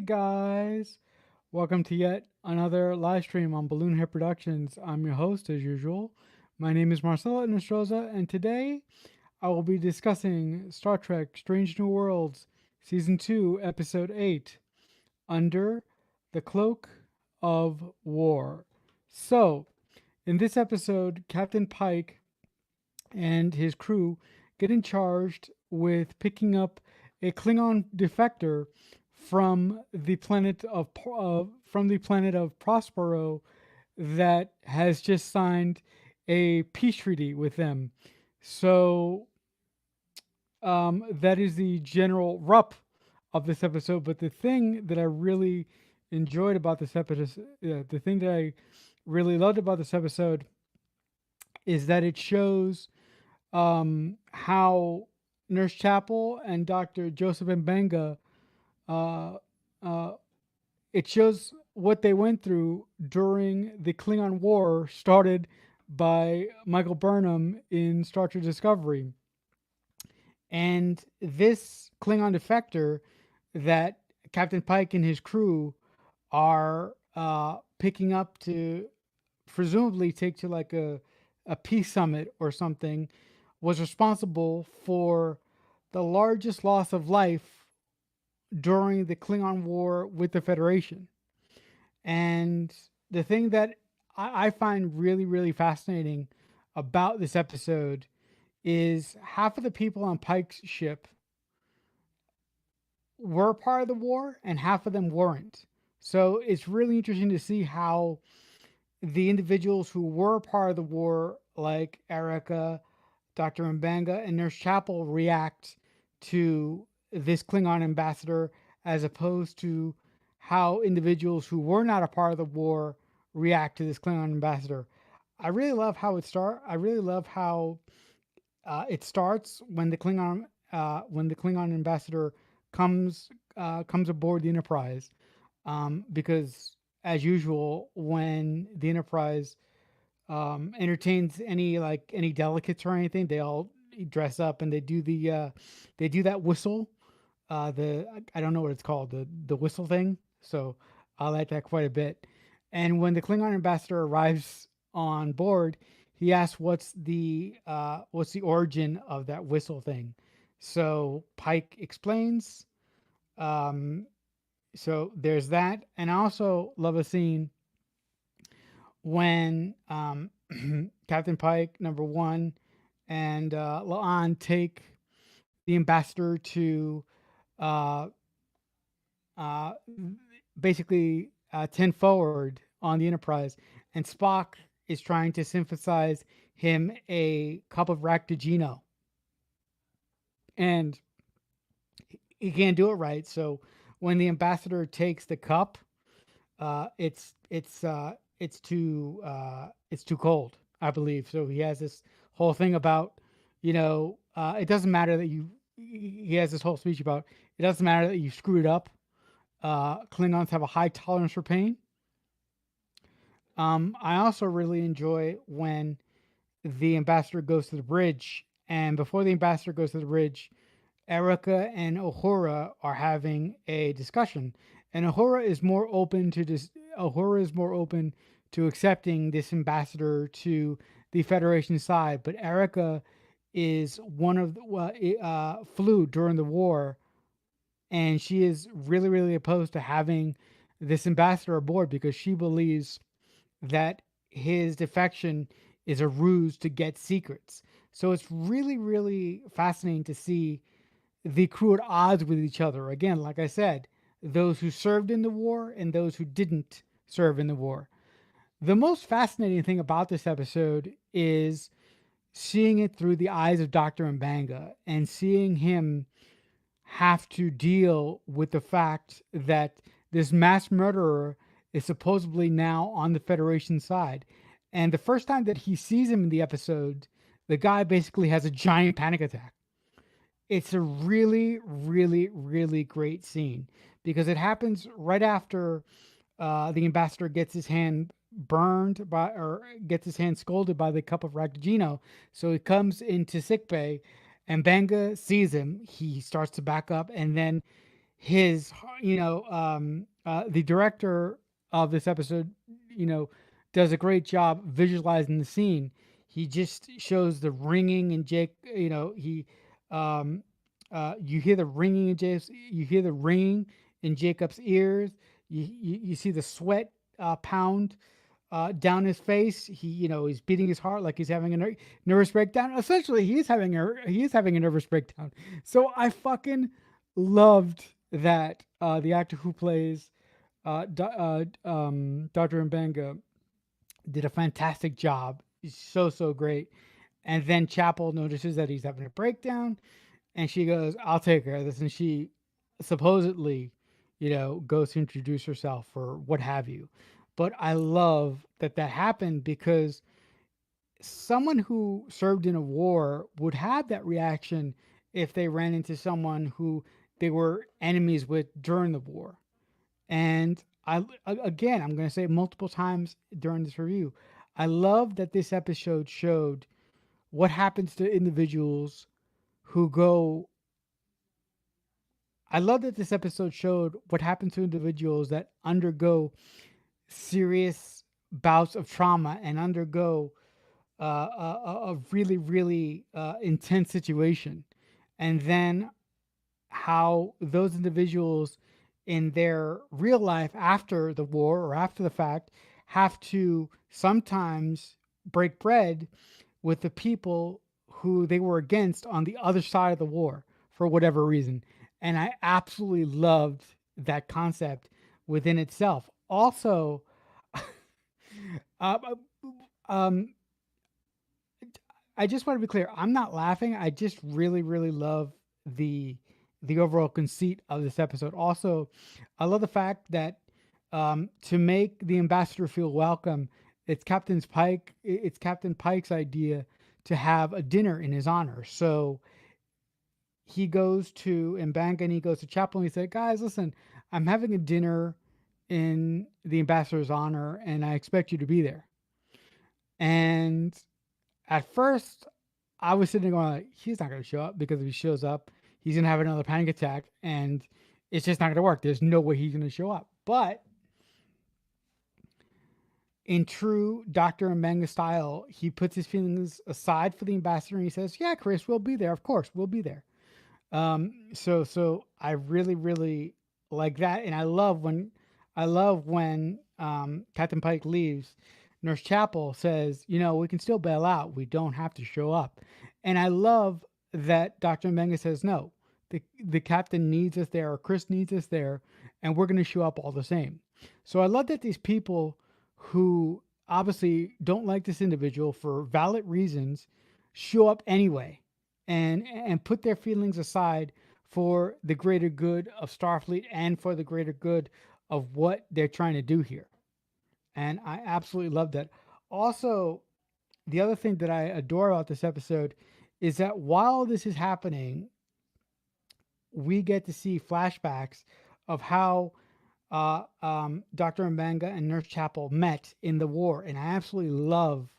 guys, welcome to yet another live stream on Balloon Head Productions. I'm your host as usual. My name is Marcelo Nostroza, and today I will be discussing Star Trek Strange New Worlds Season 2, Episode 8, Under the Cloak of War. So, in this episode, Captain Pike and his crew getting charged with picking up a Klingon defector from the planet of Prospero that has just signed a peace treaty with them. So that is the general rup of this episode. But the thing that I really enjoyed about this episode, the thing that I really loved about this episode, is that it shows how Nurse Chapel and Dr. Joseph Mbenga, uh, uh, it shows what they went through during the Klingon War started by Michael Burnham in Star Trek Discovery. And this Klingon defector that Captain Pike and his crew are picking up to presumably take to like a peace summit or something was responsible for the largest loss of life during the Klingon War with the Federation. And the thing that I find really, really fascinating about this episode is half of the people on Pike's ship were part of the war and half of them weren't. So it's really interesting to see how the individuals who were part of the war, like Erica, Dr. Mbanga, and Nurse Chapel, react to this Klingon ambassador as opposed to how individuals who were not a part of the war react to this Klingon ambassador. I really love how it starts. I really love how it starts when the Klingon ambassador comes aboard the Enterprise, because as usual, when the Enterprise entertains any delegates or anything, they all dress up and they do that whistle. The I don't know what it's called, the whistle thing. So I like that quite a bit. And when the Klingon ambassador arrives on board, he asks what's the origin of that whistle thing. So Pike explains. Um, so there's that, and I also love a scene when Captain Pike, number one, and Laan take the ambassador to uh, uh, basically 10 forward on the Enterprise, and Spock is trying to synthesize him a cup of Ractigino, and he can't do it right. So when the ambassador takes the cup, it's too cold, I believe. So he has this whole thing about, it doesn't matter that you. He has this whole speech about it doesn't matter that you screwed up. Klingons have a high tolerance for pain. I also really enjoy when the ambassador goes to the bridge, and before the ambassador goes to the bridge, Erica and Uhura are having a discussion, and Uhura is more open to accepting this ambassador to the Federation side, but Erica is one of flew during the war, and she is really really opposed to having this ambassador aboard because she believes that his defection is a ruse to get secrets. So it's really, really fascinating to see the crew at odds with each other. Again, like I said, those who served in the war and those who didn't serve in the war. The most fascinating thing about this episode is seeing it through the eyes of Dr. Mbanga and seeing him have to deal with the fact that this mass murderer is supposedly now on the Federation side. And the first time that he sees him in the episode, the guy basically has a giant panic attack. It's a really, really, really great scene because it happens right after the ambassador gets his hand burned by or gets his hand scalded by the cup of Ractigino. So he comes into sickbay and Banga sees him. He starts to back up, and then his, the director of this episode, you know, does a great job visualizing the scene. He just shows the ringing and Jake, um, you hear the ringing in you hear the ringing in Jacob's ears. You see the sweat pound down his face. He's beating his heart like he's having a nervous breakdown. Essentially, he is having a nervous breakdown. So I fucking loved that the actor who plays Dr. Mbenga did a fantastic job. He's so great. And then Chapel notices that he's having a breakdown, and she goes, "I'll take care of this." And she supposedly, goes to introduce herself or what have you. But I love that that happened because someone who served in a war would have that reaction if they ran into someone who they were enemies with during the war. And again, I'm going to say it multiple times during this review. I love that this episode showed what happens to individuals who go. I love that this episode showed what happens to individuals that undergo serious bouts of trauma and undergo a really, really intense situation. And then how those individuals in their real life after the war or after the fact have to sometimes break bread with the people who they were against on the other side of the war for whatever reason. And I absolutely loved that concept within itself. Also, uh, um, I just want to be clear. I'm not laughing. I just really, really love the the overall conceit of this episode. Also, I love the fact that to make the ambassador feel welcome, it's Captain Pike's idea to have a dinner in his honor. So he goes to Mbanga and he goes to Chapel and he said, "Guys, listen, I'm having a dinner in the ambassador's honor, and I expect you to be there." And at first, I was sitting there going, like, he's not going to show up because if he shows up, he's going to have another panic attack and it's just not going to work. There's no way he's going to show up. But in true Dr. Mbenga style, he puts his feelings aside for the ambassador and he says, "Yeah, Chris, we'll be there. Of course, we'll be there." So I really, really like that. And I love when Captain Pike leaves. Nurse Chapel says, "We can still bail out. We don't have to show up." And I love that Dr. Mbenga says, "No, the captain needs us there, or Chris needs us there, and we're going to show up all the same." So I love that these people who obviously don't like this individual for valid reasons show up anyway and put their feelings aside for the greater good of Starfleet and for the greater good of what they're trying to do here. And I absolutely love that. Also, the other thing that I adore about this episode is that while this is happening, we get to see flashbacks of how Dr. Mbanga and Nurse Chapel met in the war. And I absolutely love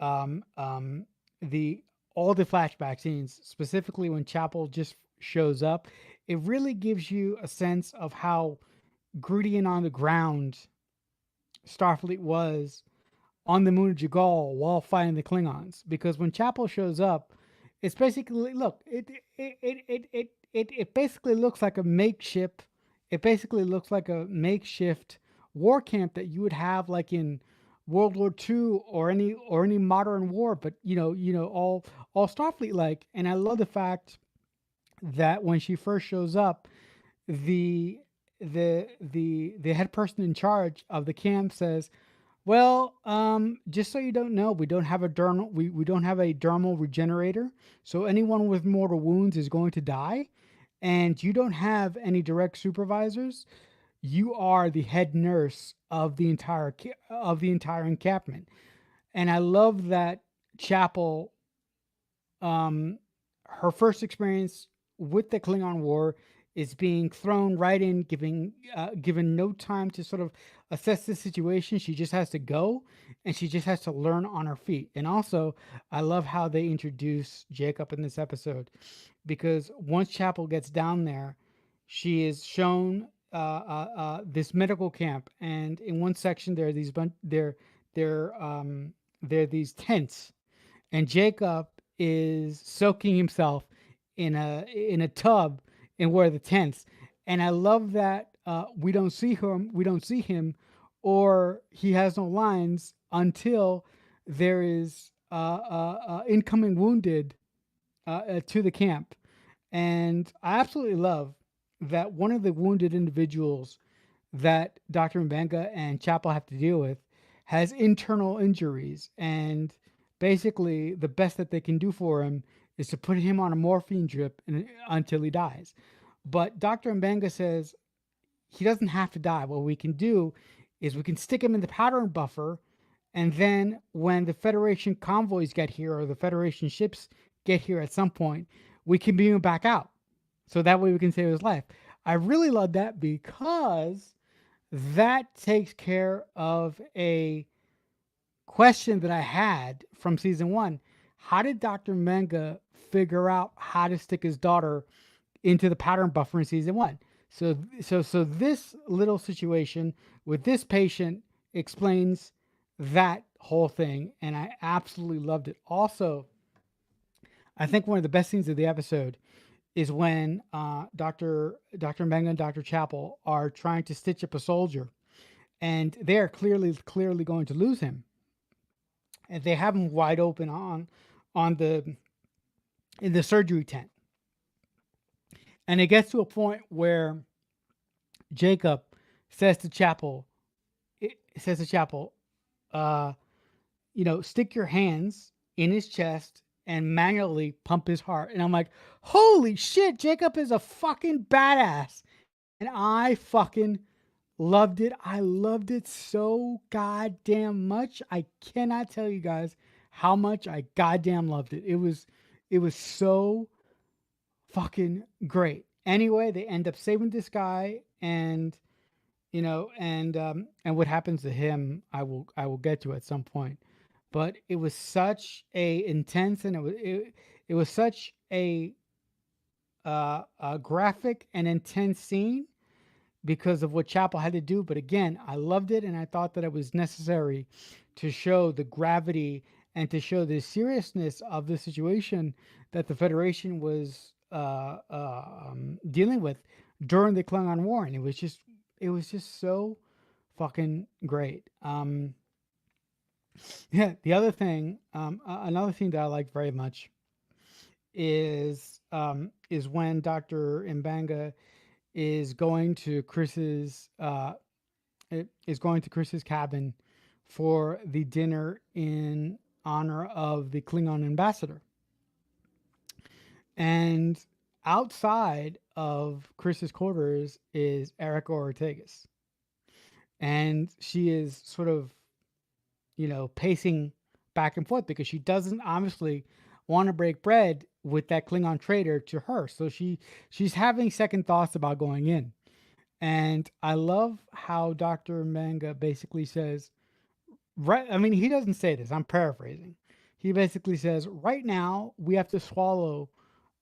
um, um, the all the flashback scenes, specifically when Chapel just shows up. It really gives you a sense of how gritty and on the ground Starfleet was on the moon of Jagal while fighting the Klingons. Because when Chapel shows up, it's basically it basically looks like a makeshift. It basically looks like a makeshift war camp that you would have like in World War II or any modern war, but all Starfleet like. And I love the fact that when she first shows up, the the head person in charge of the camp says, "Well, just so you don't know, we don't have a dermal regenerator, so anyone with mortal wounds is going to die, and you don't have any direct supervisors. You are the head nurse of the entire encampment." And I love that Chapel, um, her first experience with the Klingon War is being thrown right in, given no time to sort of assess the situation. She just has to go, and she just has to learn on her feet. And also, I love how they introduce Jacob in this episode, because once Chapel gets down there, she is shown this medical camp, and in one section there are these there there are these tents, and Jacob is soaking himself in a tub in one of the tents, and I love that we don't see him, or he has no lines until there is incoming wounded to the camp. And I absolutely love that one of the wounded individuals that Dr. Mbenga and Chapel have to deal with has internal injuries. And basically, the best that they can do for him is to put him on a morphine drip until he dies. But Dr. Mbenga says he doesn't have to die. What we can do is we can stick him in the powder buffer, and then when the Federation convoys get here or the Federation ships get here at some point, we can beam him back out. So that way we can save his life. I really love that because that takes care of a question that I had from season one. How did Dr. Menga figure out how to stick his daughter into the pattern buffer in season one? So this little situation with this patient explains that whole thing, and I absolutely loved it. Also, I think one of the best scenes of the episode is when Dr. Menga and Dr. Chapel are trying to stitch up a soldier, and they are clearly going to lose him, and they have him wide open on the in the surgery tent, and it gets to a point where Jacob says to Chapel, uh, stick your hands in his chest and manually pump his heart. And I'm like, holy shit, Jacob is a fucking badass. And I fucking loved it. I loved it so goddamn much. I cannot tell you guys how much I goddamn loved it. It was so fucking great. Anyway, they end up saving this guy, and and what happens to him, I will get to at some point. But it was such a intense, and it was such a graphic and intense scene because of what Chapel had to do. But again, I loved it, and I thought that it was necessary to show the gravity and to show the seriousness of the situation that the Federation was dealing with during the Klingon War, and it was just so fucking great. Yeah, the other thing, another thing that I like very much is when Dr. Mbanga is going to Chris's cabin for the dinner in honor of the Klingon ambassador. And outside of Chris's quarters is Erica Ortegas. And she is sort of, pacing back and forth because she doesn't obviously want to break bread with that Klingon traitor to her. So she's having second thoughts about going in. And I love how Dr. Manga basically says, right, I mean, he doesn't say this, I'm paraphrasing. He basically says, right now we have to swallow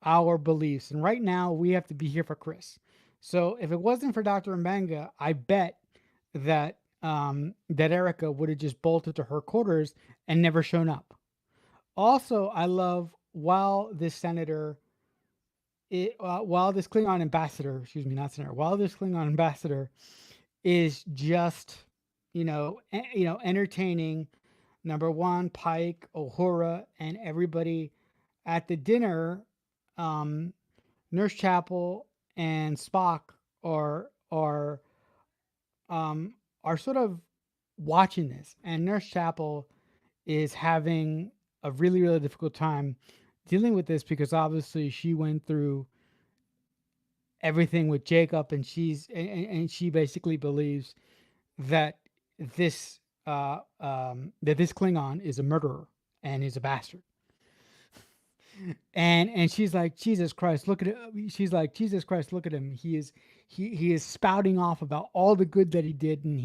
our beliefs, and right now we have to be here for Chris. So if it wasn't for Dr. Manga, I bet that that Erica would have just bolted to her quarters and never shown up. Also, I love while this Klingon ambassador, excuse me, not senator, while this Klingon ambassador is just, entertaining number one, Pike, Uhura, and everybody at the dinner. Nurse Chapel and Spock are are are sort of watching this, and Nurse Chapel is having a really really difficult time dealing with this because obviously she went through everything with Jacob, and and she basically believes that this this Klingon is a murderer and is a bastard. And she's like, Jesus Christ, look at it. She's like, Jesus Christ, look at him. He is spouting off about all the good that he did, and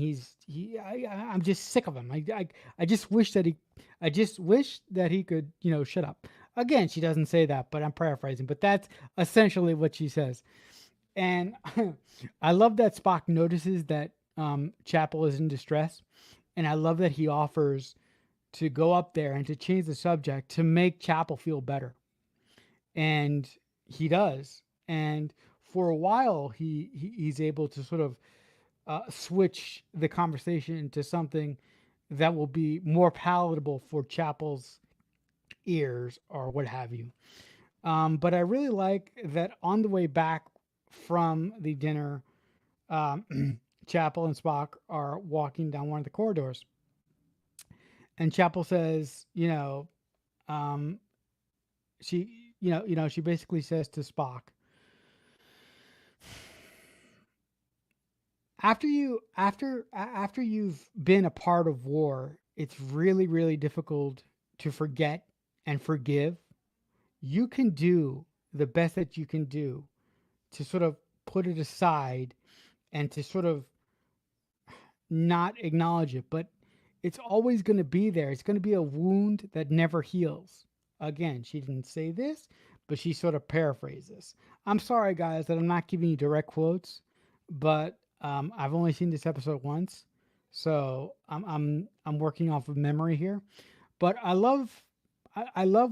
I'm just sick of him. I just wish that he could, shut up. Again, she doesn't say that, but I'm paraphrasing. But that's essentially what she says. And I love that Spock notices that Chapel is in distress, and I love that he offers to go up there and to change the subject to make Chapel feel better, and he does. And for a while, he's able to sort of switch the conversation into something that will be more palatable for Chapel's ears or what have you. But I really like that on the way back from the dinner, Chapel and Spock are walking down one of the corridors, and Chapel says, um, she basically says to Spock, after you've been a part of war, it's really really difficult to forget and forgive. You can do the best that you can do to sort of put it aside and to sort of not acknowledge it, but it's always going to be there. It's going to be a wound that never heals. Again, she didn't say this, but she sort of paraphrases. I'm sorry, guys, that I'm not giving you direct quotes, but I've only seen this episode once, so I'm working off of memory here. But I love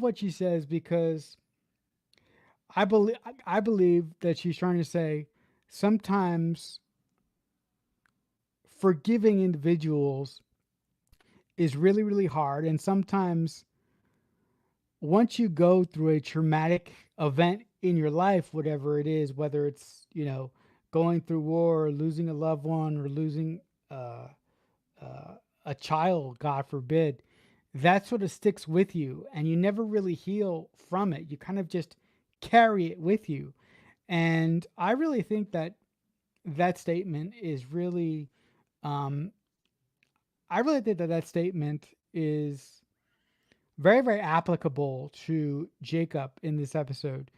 what she says because I believe that she's trying to say sometimes forgiving individuals is really really hard, and sometimes once you go through a traumatic event in your life, whatever it is, whether it's going through war or losing a loved one or losing uh, uh, a child, god forbid, that sort of sticks with you and you never really heal from it. You kind of just carry it with you. And I really think that that statement is really um, I really think that that statement is very, very applicable to Jacob in this episode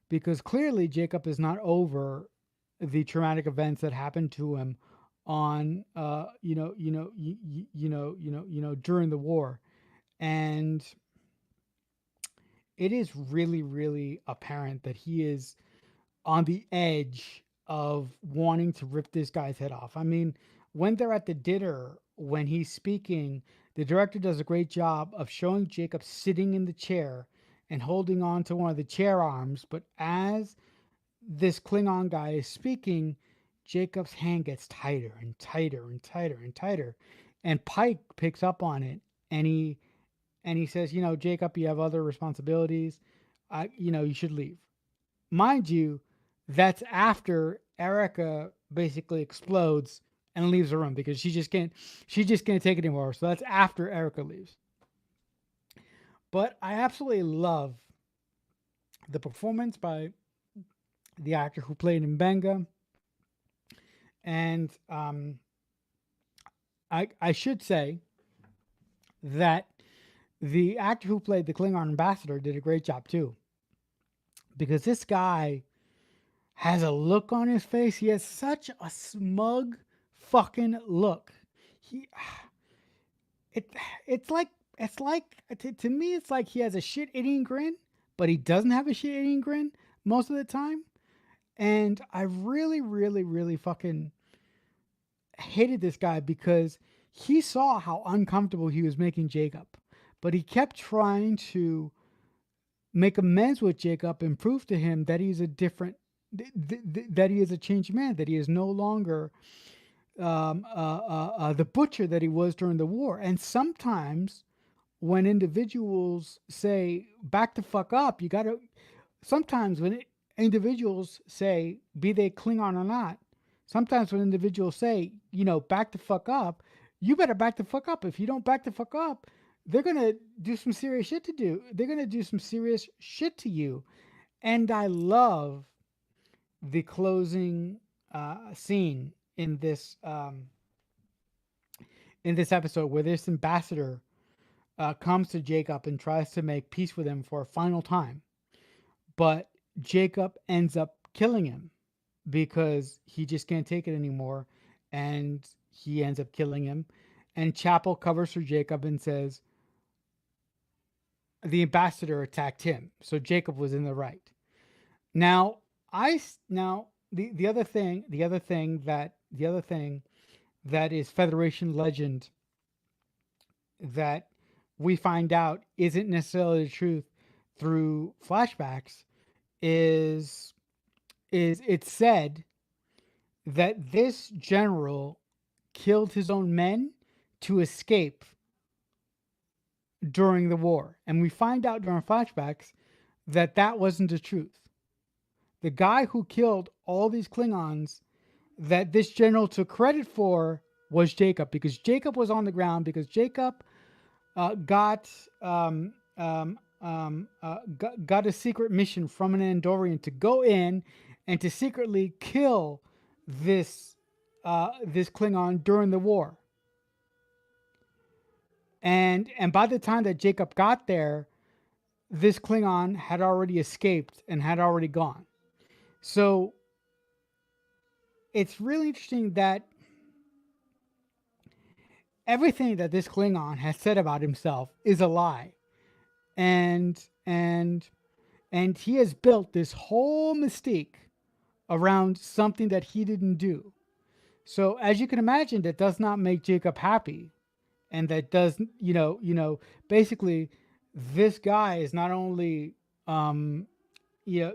because clearly Jacob is not over the traumatic events that happened to him on, during the war, and it is really, really apparent that he is on the edge of wanting to rip this guy's head off. I mean, when they're at the dinner, when he's speaking, the director does a great job of showing Jacob sitting in the chair and holding on to one of the chair arms. But as this Klingon guy is speaking, Jacob's hand gets tighter and tighter and tighter and tighter. And Pike picks up on it and he says, Jacob, you have other responsibilities. You should leave. Mind you, that's after Erica basically explodes and leaves the room because she just can't take it anymore. So that's after Erica leaves. But I absolutely love the performance by the actor who played Mbenga. And I should say that the actor who played the Klingon ambassador did a great job too. Because this guy has a look on his face. He has such a smug fucking look. He it it's like to me it's like he has a shit eating grin, but he doesn't have a shit eating grin most of the time. And I really really really fucking hated this guy because he saw how uncomfortable he was making Jacob, but he kept trying to make amends with Jacob and prove to him that he's a different that he is a changed man, that he is no longer the butcher that he was during the war. And sometimes when individuals say back the fuck up, you gotta. Sometimes when individuals say, be they Klingon or not, sometimes when individuals say, back the fuck up, you better back the fuck up. If you don't back the fuck up, they're gonna do some serious shit to do. They're gonna do some serious shit to you. And I love the closing scene in this episode where this ambassador comes to Jacob and tries to make peace with him for a final time, but Jacob ends up killing him because he just can't take it anymore, and he ends up killing him. And Chapel covers for Jacob and says the ambassador attacked him, so Jacob was in the right. Now, now the other thing that is Federation legend that we find out isn't necessarily the truth through flashbacks is it's said that this general killed his own men to escape during the war. And we find out during flashbacks that that wasn't the truth. The guy who killed all these Klingons that this general took credit for was Jacob, because Jacob was on the ground, because Jacob got got a secret mission from an Andorian to go in and to secretly kill this this Klingon during the war. And by the time that Jacob got there, this Klingon had already escaped and had already gone. So it's really interesting that everything that this Klingon has said about himself is a lie. And and and he has built this whole mystique around something that he didn't do. So as you can imagine, that does not make Jacob happy. And that does, basically this guy is not only you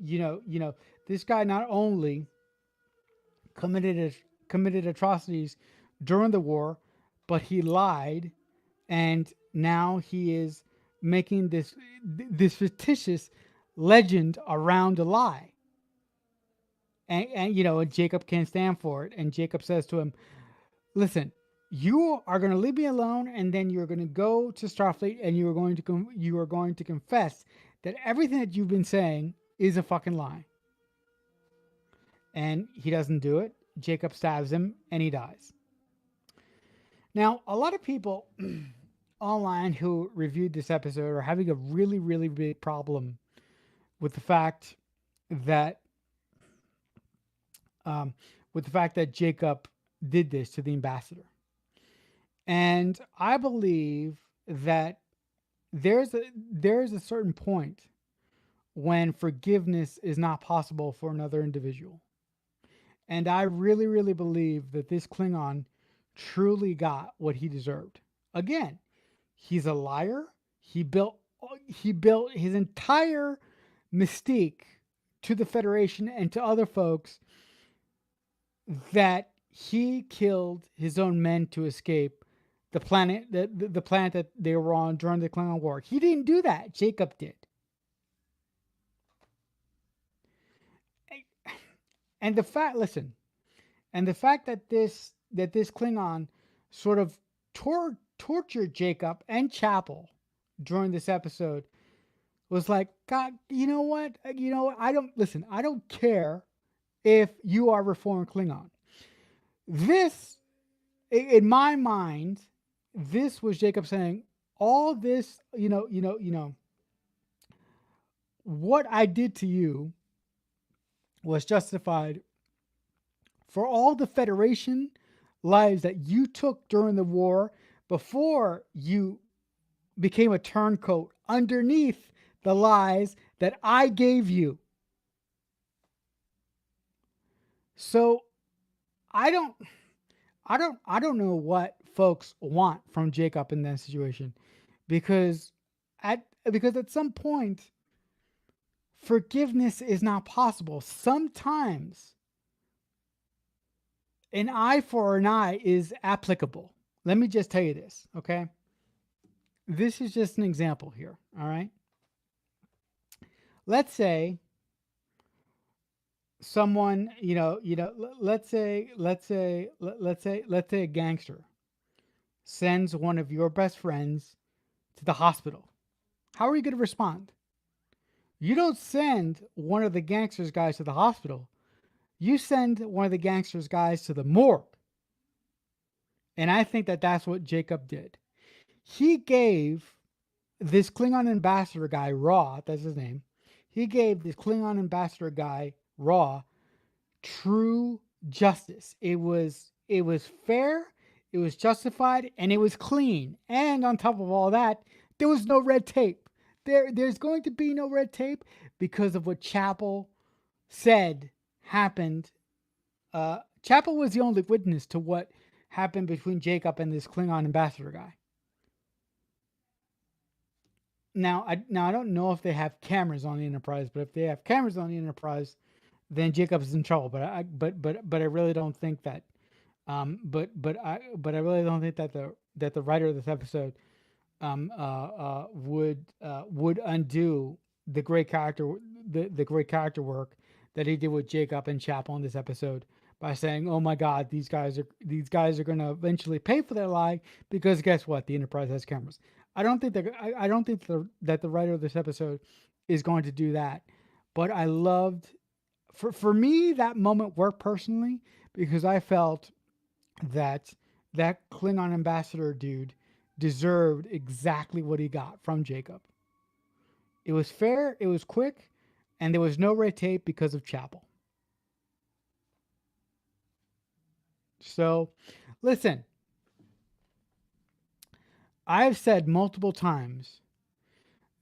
know, this guy not only committed committed atrocities during the war, but he lied, and now he is making this fictitious legend around a lie. And Jacob can't stand for it, and Jacob says to him, "Listen, you are going to leave me alone, and then you're going to go to Starfleet, and you are going to confess that everything that you've been saying is a fucking lie." And he doesn't do it. Jacob stabs him, and he dies. Now, a lot of people online who reviewed this episode are having a really, really big problem with the fact that Jacob did this to the ambassador. And I believe that there's a certain point when forgiveness is not possible for another individual. And I really, really believe that this Klingon truly got what he deserved. Again, he's a liar. He built his entire mystique to the Federation and to other folks that he killed his own men to escape the planet, the planet that they were on during the Klingon War. He didn't do that. Jacob did. And the fact that this Klingon sort of tortured Jacob and Chapel during this episode was like, God, you know what? I don't care if you are reformed Klingon. This, in my mind, this was Jacob saying, all this, what I did to you was justified for all the Federation lives that you took during the war before you became a turncoat underneath the lies that I gave you. So I don't know what folks want from Jacob in that situation, because at some point forgiveness is not possible. Sometimes an eye for an eye is applicable. Let me just tell you this, okay? This is just an example here, all right? Let's say someone, let's say a gangster sends one of your best friends to the hospital. How are you going to respond? You don't send one of the gangsters guys to the hospital. You send one of the gangsters guys to the morgue. And I think that that's what Jacob did. He gave this Klingon ambassador guy, Ra, that's his name. He gave this Klingon ambassador guy, Ra, true justice. It was fair, it was justified, and it was clean. And on top of all that, there was no red tape. There's going to be no red tape because of what Chapel said happened. Chapel was the only witness to what happened between Jacob and this Klingon ambassador guy. Now, I don't know if they have cameras on the Enterprise, but if they have cameras on the Enterprise, then Jacob is in trouble. But I really don't think that. But I really don't think that the writer of this episode would undo the great character the great character work that he did with Jacob and Chapel in this episode by saying, "Oh my God, these guys are going to eventually pay for their lie because guess what? The Enterprise has cameras." I don't think that the writer of this episode is going to do that. But I loved for me that moment worked personally because I felt that that Klingon ambassador dude deserved exactly what he got from Jacob. It was fair, it was quick, and there was no red tape because of Chapel. So, listen, I've said multiple times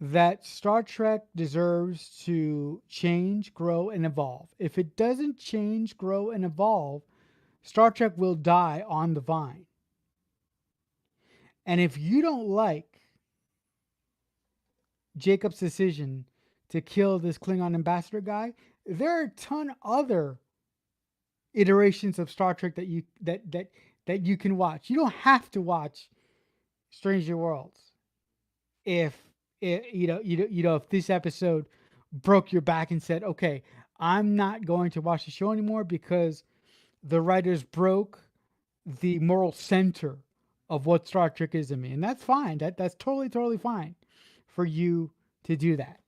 that Star Trek deserves to change, grow, and evolve. If it doesn't change, grow, and evolve, Star Trek will die on the vine. And if you don't like Jacob's decision to kill this Klingon ambassador guy, there are a ton other iterations of Star Trek that you can watch. You don't have to watch Stranger Worlds if if this episode broke your back and said, "Okay, I'm not going to watch the show anymore because the writers broke the moral center of what Star Trek is to me." And that's fine. That's totally fine for you to do that.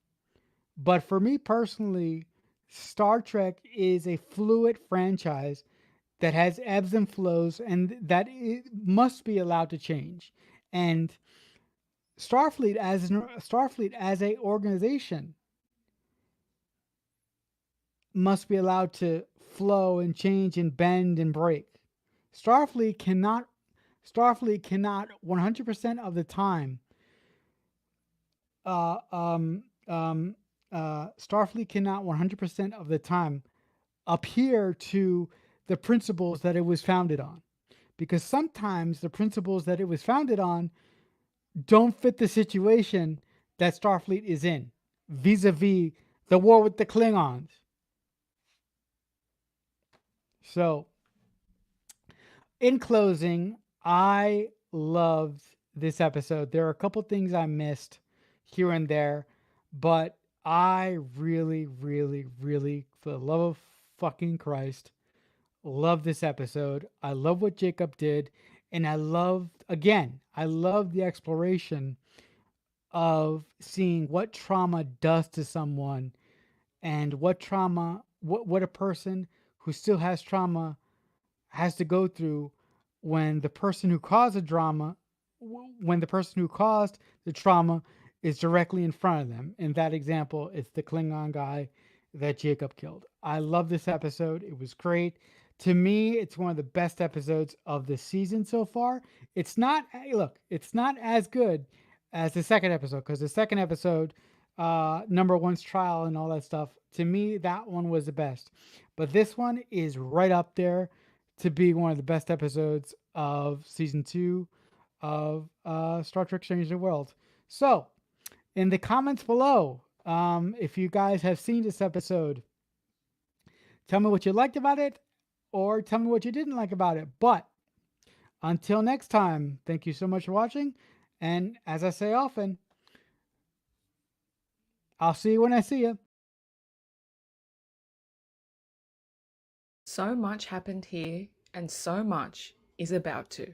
But for me personally, Star Trek is a fluid franchise that has ebbs and flows and that it must be allowed to change. And Starfleet as a organization must be allowed to flow and change and bend and break. Starfleet cannot Starfleet cannot 100% of the time uh, um, um, Starfleet cannot 100% of the time adhere to the principles that it was founded on. Because sometimes the principles that it was founded on don't fit the situation that Starfleet is in, vis-a-vis the war with the Klingons. So, in closing, I loved this episode. There are a couple things I missed here and there, but I really, for the love of fucking Christ, love this episode. I love what Jacob did, and I love the exploration of seeing what trauma does to someone and what a person who still has trauma has to go through when the person who caused the drama when the person who caused the trauma is directly in front of them. In that example, it's the Klingon guy that Jacob killed. I love this episode. It was great. To me, it's one of the best episodes of the season so far. It's not look, it's not as good as the second episode because the second episode, number one's trial and all that stuff. To me, that one was the best. But this one is right up there to be one of the best episodes of season two of Star Trek Strange New Worlds. So, in the comments below, if you guys have seen this episode, tell me what you liked about it or tell me what you didn't like about it. But until next time, thank you so much for watching. And as I say often, I'll see you when I see you. So much happened here, and so much is about to.